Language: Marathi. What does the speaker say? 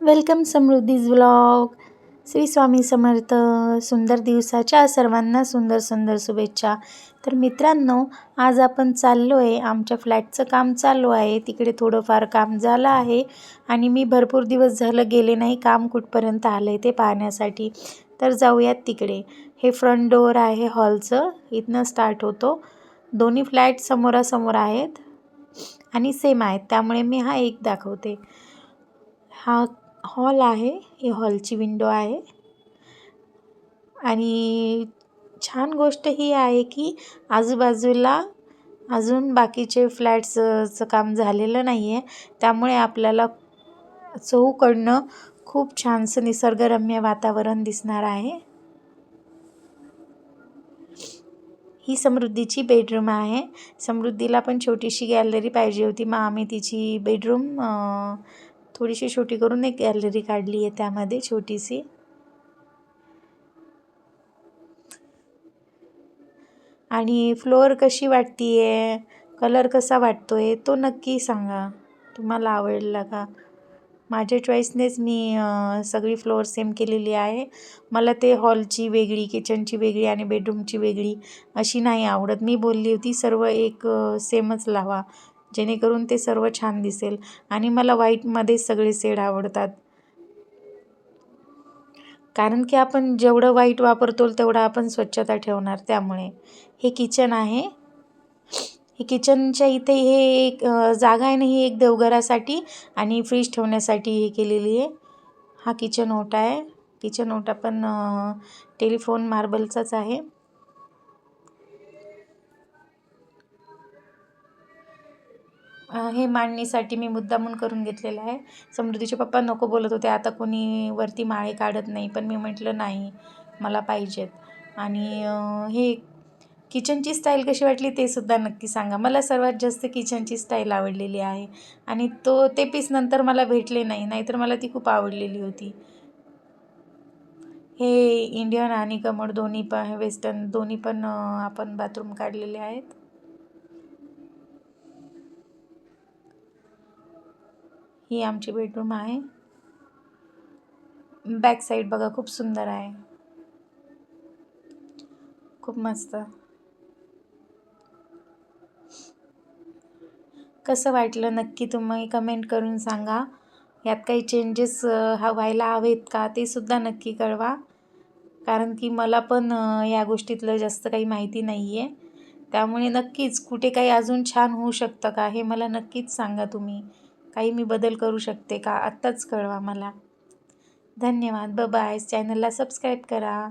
वेलकम समृद्धीज व्लॉग. श्री स्वामी समर्थ. सुंदर दिवसाच्या सर्वांना सुंदर सुंदर शुभेच्छा. तर मित्रांनो, आज आपण चाललो आहे, आमच्या फ्लॅटचं काम चालू आहे. तिकडे थोडंफार काम झालं आहे आणि मी भरपूर दिवस झालं गेले नाही, काम कुठपर्यंत आलं आहे ते पाहण्यासाठी. तर जाऊयात तिकडे. हे फ्रंट डोअर आहे हॉलचं, इथनं स्टार्ट होतो. दोन्ही फ्लॅट समोरासमोर आहेत आणि सेम आहेत, त्यामुळे मी हा एक दाखवते. हा हॉल आहे, ही हॉलची विंडो आहे. आणि छान गोष्ट ही आहे की आजूबाजूला अजून बाकीचे फ्लॅट्सचं काम झालेलं नाही आहे, त्यामुळे आपल्याला चहूकडनं खूप छानसं निसर्गरम्य वातावरण दिसणार आहे. ही समृद्धीची बेडरूम आहे. समृद्धीला पण छोटीशी गॅलरी पाहिजे होती, मग आम्ही तिची बेडरूम थोडीशी छोटी करून एक गॅलरी काढली आहे त्यामध्ये छोटीशी. आणि फ्लोअर कशी वाटतीये, कलर कसा वाटतोय तो नक्की सांगा. तुम्हाला आवडला का? माझ्या चॉईसनेच मी सगळी फ्लोअर सेम केलेली आहे. मला ते हॉलची वेगळी, किचनची वेगळी आणि बेडरूमची वेगळी अशी नाही आवडत. मी बोलली होती सर्व एक सेमच लावा, जेणेकरून ते सर्व छान दिसेल. आणि मला व्हाईटमध्येच सगळे शेड आवडतात, कारण की आपण जेवढं व्हाईट वापरतो तेवढं आपण स्वच्छता ठेवणार. त्यामुळे हे किचन आहे. हे किचनच्या इथे हे एक जागा आहे ना, ही एक देवघरासाठी आणि फ्रीज ठेवण्यासाठी हे केलेली आहे. हा किचन ओटा आहे. किचन ओटा पण टेलिफोन मार्बलचाच आहे. हे मांडणीसाठी मी मुद्दामून करून घेतलेलं आहे. समृद्धीचे पप्पा नको बोलत होते, आता कोणी वरती माळे काढत नाही, पण मी म्हटलं नाही, मला पाहिजेत. आणि हे किचनची स्टाईल कशी वाटली ते सुद्धा नक्की सांगा. मला सर्वात जास्त किचनची स्टाईल आवडलेली आहे आणि ते पीस नंतर मला भेटले नाही, नाहीतर मला ती खूप आवडलेली होती. हे इंडियन आणि कमोड दोन्ही पण, वेस्टर्न दोन्ही पण आपण बाथरूम काढलेले आहेत. ही आमची बेडरूम आहे. बॅक साईड बघा, खूप सुंदर आहे, खूप मस्त. कसं वाटलं नक्की तुम्ही कमेंट करून सांगा. यात काही चेंजेस व्हायला हवेत का ते सुद्धा नक्की कळवा, कारण की मला पण या गोष्टीतलं जास्त काही माहिती नाही आहे. त्यामुळे नक्कीच कुठे काही अजून छान होऊ शकतं का हे मला नक्कीच सांगा. तुम्ही काही मी बदल करू शकते का आत्ताच कळवा मला. धन्यवाद. बाय. चॅनलला सबस्क्राईब करा.